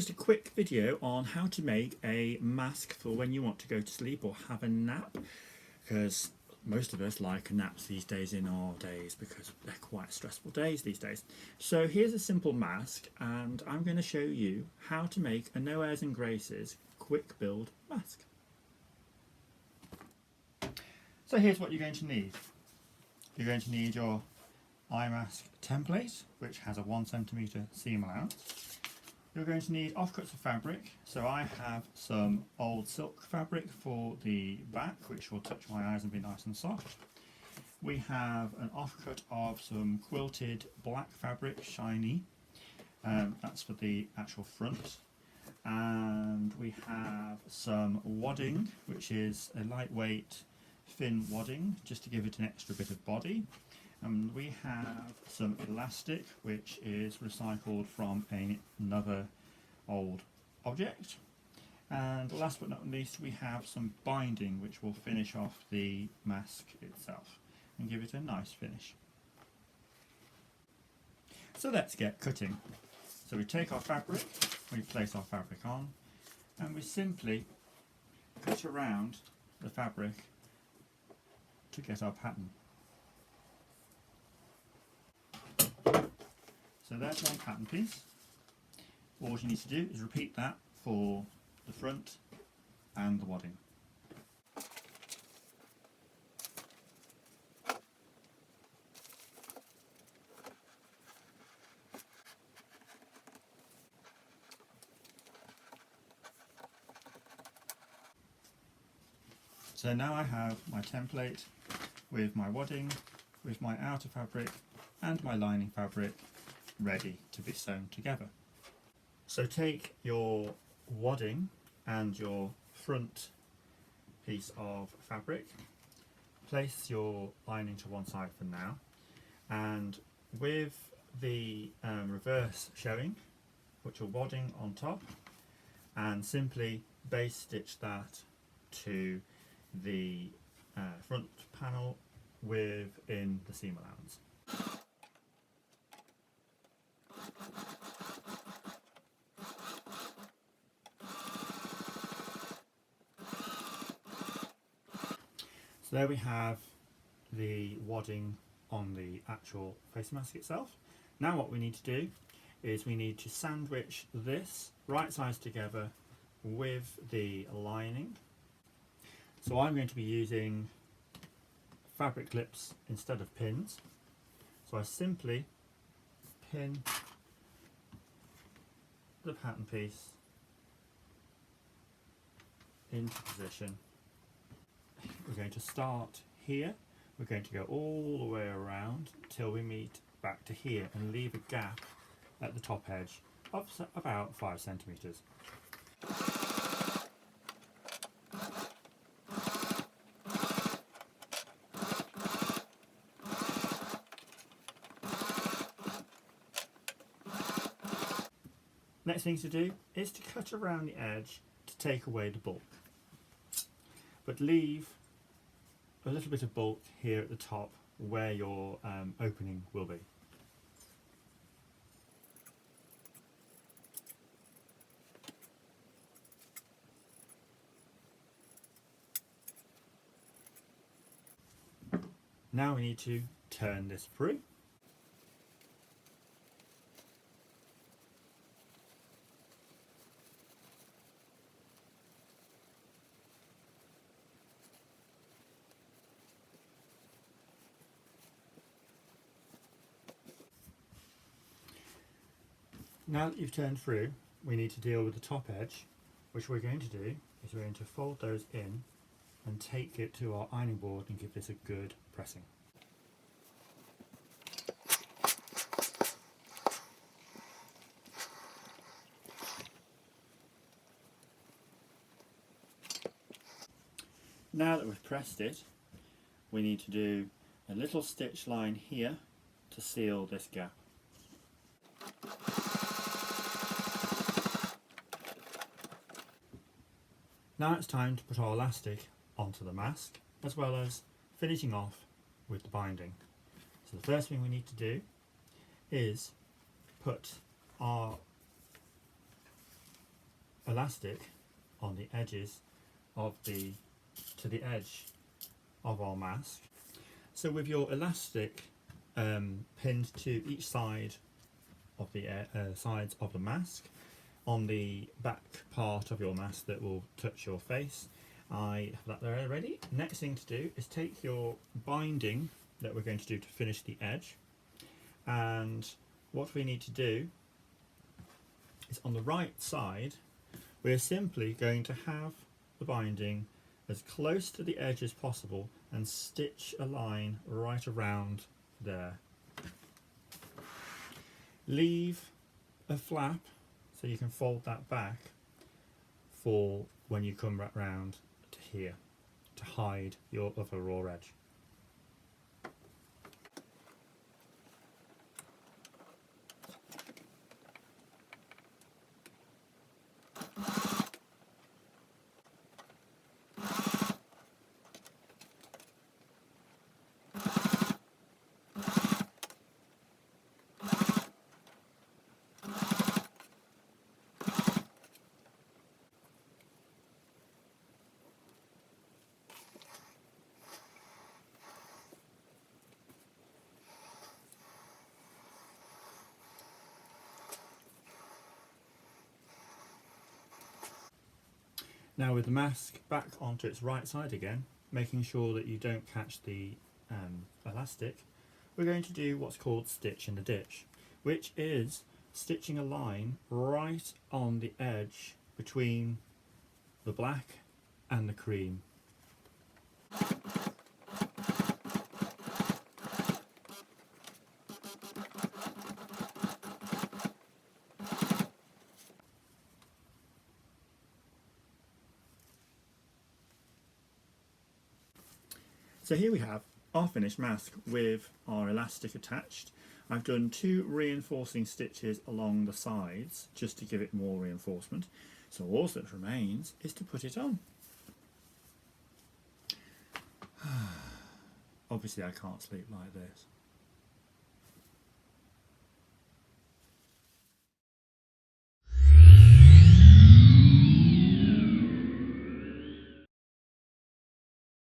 just a quick video on how to make a mask for when you want to go to sleep or have a nap, because most of us like naps these days in our days because they're quite stressful days these days. So here's a simple mask, and I'm going to show you how to make a No Airs and Graces quick build mask. So here's what you're going to need. You're going to need your eye mask template, which has a 1 cm seam allowance. You're going to need offcuts of fabric. So I have some old silk fabric for the back, which will touch my eyes and be nice and soft. We have an offcut of some quilted black fabric, shiny. That's for the actual front. And we have some wadding, which is a lightweight thin wadding, just to give it an extra bit of body. And we have some elastic, which is recycled from another old object. And last but not least, we have some binding, which will finish off the mask itself and give it a nice finish. So let's get cutting. So we take our fabric, we place our fabric on, and we simply cut around the fabric to get our pattern. So there's one pattern piece. All you need to do is repeat that for the front and the wadding. So now I have my template with my wadding, with my outer fabric and my lining fabric ready to be sewn together. So take your wadding and your front piece of fabric, place your lining to one side for now, and with the reverse showing, put your wadding on top and simply base stitch that to the front panel within the seam allowance. So there we have the wadding on the actual face mask itself. Now what we need to do is we need to sandwich this right sides together with the lining. So I'm going to be using fabric clips instead of pins. So I simply pin the pattern piece into position. We're going to start here, we're going to go all the way around till we meet back to here and leave a gap at the top edge of about 5 centimeters. Next thing to do is to cut around the edge to take away the bulk, but leave a little bit of bulk here at the top where your opening will be. Now we need to turn this through. Now that you've turned through, we need to deal with the top edge, which we're going to do is we're going to fold those in and take it to our ironing board and give this a good pressing. Now that we've pressed it, we need to do a little stitch line here to seal this gap. Now it's time to put our elastic onto the mask, as well as finishing off with the binding. So the first thing we need to do is put our elastic on the edges of to the edge of our mask. So with your elastic pinned to each side of the sides of the mask, on the back part of your mask that will touch your face, I have that there ready. Next thing to do is take your binding that we're going to do to finish the edge, and what we need to do is on the right side we're simply going to have the binding as close to the edge as possible and stitch a line right around there. Leave a flap so you can fold that back for when you come back round to here to hide your other raw edge. Now with the mask back onto its right side again, making sure that you don't catch the elastic, we're going to do what's called stitch in the ditch, which is stitching a line right on the edge between the black and the cream. So here we have our finished mask with our elastic attached. I've done 2 reinforcing stitches along the sides just to give it more reinforcement. So all that remains is to put it on. Obviously I can't sleep like this.